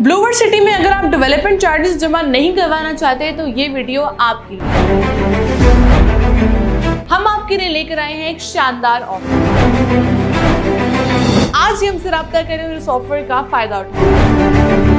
ब्लूवर्ड city में अगर आप डेवलपमेंट चार्जेस जमा नहीं करवाना चाहते तो ये वीडियो आपके लिए। हम आपके लिए लेकर आए हैं एक शानदार ऑफर। आज ही हमसे राब्ता करें और इस ऑफर का फायदा उठाएं।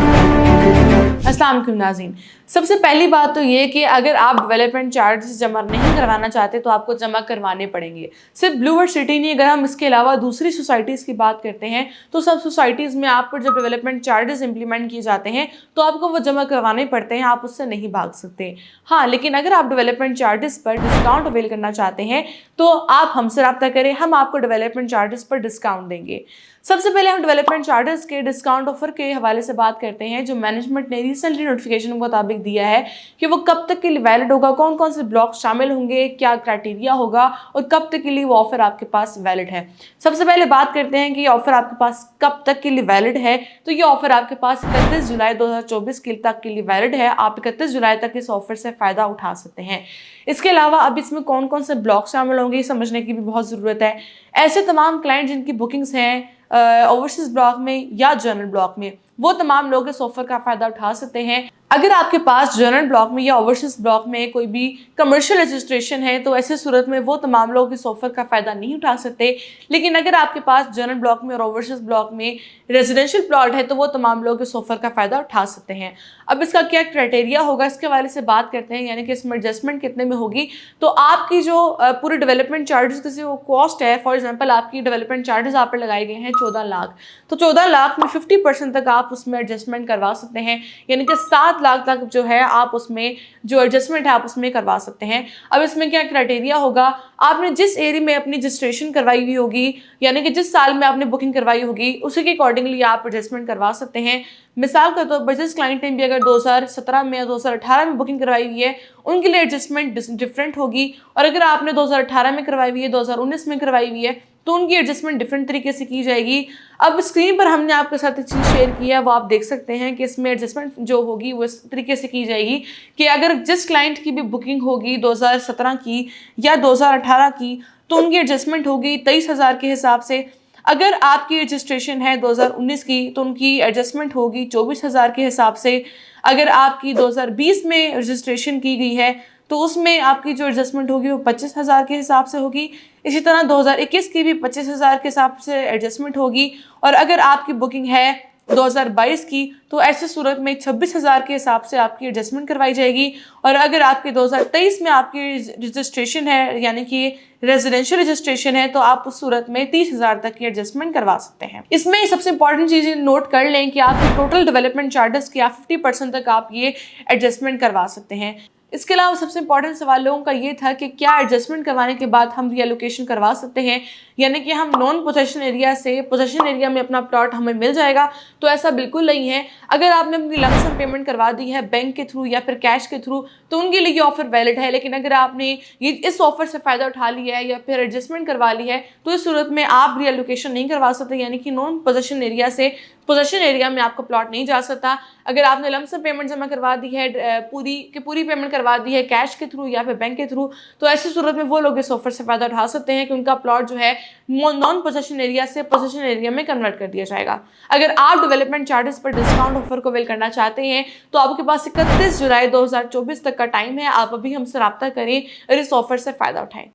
अस्सलाम वालेकुम नाज़रीन, सबसे पहली बात तो ये कि अगर आप डेवलपमेंट चार्जेस जमा नहीं करवाना चाहते तो आपको जमा करवाने पड़ेंगे। सिर्फ ब्लूवर्ड सिटी नहीं, अगर हम इसके अलावा दूसरी सोसाइटीज़ की बात करते हैं तो सब सोसाइटीज़ में आप पर जब डेवलपमेंट चार्जेस इंप्लीमेंट किए जाते हैं तो आपको वो जमा करवाने पड़ते हैं, आप उससे नहीं भाग सकते। हाँ, लेकिन अगर आप डेवलपमेंट चार्जेस पर डिस्काउंट अवेल करना चाहते हैं तो आप हमसे रब्ता करें, हम आपको डेवलपमेंट चार्जेस पर डिस्काउंट देंगे। सबसे पहले हम डेवलपमेंट चार्जेस के डिस्काउंट ऑफर के हवाले से बात करते हैं जो मैनेजमेंट ने रिसेंटली नोटिफिकेशन के मुताबिक दिया है कि वो कब तक के लिए वैलिड होगा, कौन कौन से ब्लॉक शामिल होंगे, क्या क्राइटेरिया होगा और कब तक के लिए वो ऑफर आपके पास वैलिड है। सबसे पहले बात करते हैं कि ये ऑफर आपके पास कब तक के लिए वैलिड है। तो ये ऑफर आपके पास 31 जुलाई 2024 तक के लिए वैलिड है। आप 31 जुलाई तक इस ऑफर से फायदा उठा सकते हैं। इसके अलावा अब इसमें कौन कौन से ब्लॉक शामिल होंगे समझने की भी बहुत ज़रूरत है। ऐसे तमाम क्लाइंट जिनकी बुकिंग्स हैं ओवरसीज ब्लॉक में या जनरल ब्लॉक में, वो तमाम लोग इस ऑफर का फायदा उठा सकते हैं। अगर आपके पास जनरल ब्लॉक में या ओवरसीज ब्लॉक में कोई भी कमर्शियल रजिस्ट्रेशन है तो ऐसे सूरत में वो तमाम लोग इस ऑफर का फ़ायदा नहीं उठा सकते। लेकिन अगर आपके पास जनरल ब्लॉक में और ओवरसीज ब्लॉक में रेजिडेंशियल प्लॉट है तो वो तमाम लोग इस ऑफर का फ़ायदा उठा सकते हैं। अब इसका क्या क्राइटेरिया होगा इसके हवाले से बात करते हैं, यानी कि इसमें एडजस्टमेंट कितने में होगी। तो आपकी जो पूरी डेवलपमेंट चार्जेस की जो कॉस्ट है, फॉर एग्जाम्पल आपकी डेवलपमेंट चार्जेस आप पर लगाए गए हैं 14 लाख, तो 14 लाख में 50% तक आप उसमें एडजस्टमेंट करवा सकते हैं, यानी कि 7 लाख तक जो है आप उसमें जो एडजस्टमेंट है आप उसमें करवा सकते हैं। अब इसमें क्या क्राइटेरिया होगा, आपने जिस एरिया में अपनी रजिस्ट्रेशन करवाई हुई होगी, यानी कि जिस साल में आपने बुकिंग करवाई होगी उसी के अकॉर्डिंगली आप एडजस्टमेंट करवा सकते हैं। मिसाल के तौर पर जिस क्लाइंट ने भी अगर 2017 में या 2018 में बुकिंग करवाई हुई है उनके लिए एडजस्टमेंट डिफरेंट होगी, और अगर आपने 2018 में करवाई हुई है, 2019 में करवाई हुई है तो उनकी एडजस्टमेंट डिफरेंट तरीके से की जाएगी। अब स्क्रीन पर हमने आपके साथ एक चीज़ शेयर की है, वो आप देख सकते हैं कि इसमें एडजस्टमेंट जो होगी वो इस तरीके से की जाएगी कि अगर जिस क्लाइंट की भी बुकिंग होगी 2017 की या 2018 की तो उनकी एडजस्टमेंट होगी 23,000 के हिसाब से। अगर आपकी रजिस्ट्रेशन है 2019 की तो उनकी एडजस्टमेंट होगी 24,000 के हिसाब से। अगर आपकी 2020 में रजिस्ट्रेशन की गई है तो उसमें आपकी जो एडजस्टमेंट होगी वो 25,000 के हिसाब से होगी। इसी तरह 2021 की भी 25,000 के हिसाब से एडजस्टमेंट होगी। और अगर आपकी बुकिंग है 2022 की तो ऐसे सूरत में 26,000 के हिसाब से आपकी एडजस्टमेंट करवाई जाएगी। और अगर आपके 2023 में आपकी रजिस्ट्रेशन है, यानी कि रेजिडेंशियल रजिस्ट्रेशन है, तो आप उस सूरत में 30,000 तक की एडजस्टमेंट करवा सकते हैं। इसमें सबसे इंपॉर्टेंट चीज़ नोट कर लें कि आपकी टोटल डेवलपमेंट चार्जेस की 50% तक आप ये एडजस्टमेंट करवा सकते हैं। इसके अलावा सबसे इंपॉर्टेंट सवाल लोगों का ये था कि क्या एडजस्टमेंट करवाने के बाद हम रीएलोकेशन करवा सकते हैं, यानी कि हम नॉन पोजेशन एरिया से पोजेशन एरिया में अपना प्लॉट हमें मिल जाएगा। तो ऐसा बिल्कुल नहीं है। अगर आपने अपनी लमसम पेमेंट करवा दी है बैंक के थ्रू या फिर कैश के थ्रू तो उनके लिए ये ऑफर वैलिड है। लेकिन अगर आपने ये इस ऑफर से फ़ायदा उठा लिया है या फिर एडजस्टमेंट करवा ली है तो इस सूरत में आप रीएलोकेशन नहीं करवा सकते, यानी कि नॉन पोजेशन एरिया से पोजेशन एरिया में आपका प्लॉट नहीं जा सकता। अगर आपने लमसम पेमेंट जमा करवा दी है, पूरी पेमेंट करवा दी है कैश के थ्रू या फिर बैंक के थ्रू, तो ऐसी सूरत में वो लोग इस ऑफर से फ़ायदा उठा सकते हैं कि उनका प्लॉट जो है नॉन पोजेशन एरिया से पोजेशन एरिया में कन्वर्ट कर दिया जाएगा। अगर आप डेवलपमेंट चार्जेस पर डिस्काउंट ऑफर को अवेल करना चाहते हैं तो आपके पास 31 जुलाई 2024 तक का टाइम है। आप अभी हमसे रब्ता करें और इस ऑफर से फ़ायदा उठाएं।